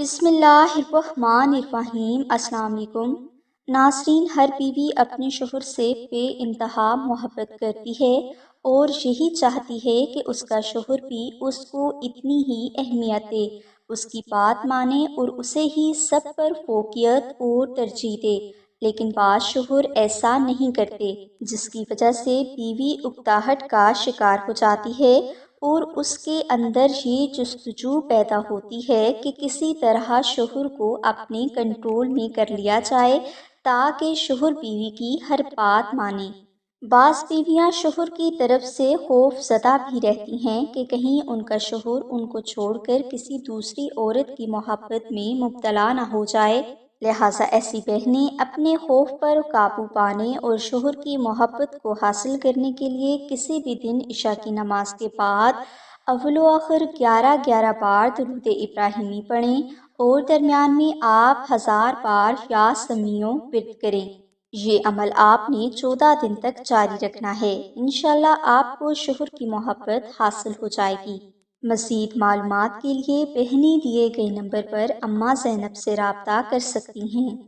بسم اللہ الرحمن الرحیم۔ السلام علیکم ناظرین، ہر بیوی اپنے شوہر سے بے انتہا محبت کرتی ہے اور یہی چاہتی ہے کہ اس کا شوہر بھی اس کو اتنی ہی اہمیت دے، اس کی بات مانے اور اسے ہی سب پر فوقیت اور ترجیح دے۔ لیکن بعض شوہر ایسا نہیں کرتے، جس کی وجہ سے بیوی اکتاہٹ کا شکار ہو جاتی ہے اور اس کے اندر یہ جستجو پیدا ہوتی ہے کہ کسی طرح شوہر کو اپنے کنٹرول میں کر لیا جائے تاکہ شوہر بیوی کی ہر بات مانے۔ بعض بیویاں شوہر کی طرف سے خوف زدہ بھی رہتی ہیں کہ کہیں ان کا شوہر ان کو چھوڑ کر کسی دوسری عورت کی محبت میں مبتلا نہ ہو جائے، لہٰذا ایسی بہنیں اپنے خوف پر قابو پانے اور شوہر کی محبت کو حاصل کرنے کے لیے کسی بھی دن عشاء کی نماز کے بعد اول و آخر 11 بار درود ابراہیمی پڑھیں اور درمیان میں آپ 1000 بار یا سمیع ورد کریں۔ یہ عمل آپ نے 14 دن تک جاری رکھنا ہے، انشاءاللہ آپ کو شوہر کی محبت حاصل ہو جائے گی۔ مزید معلومات کے لیے بہنیں دیے گئے نمبر پر اماں زینب سے رابطہ کر سکتی ہیں۔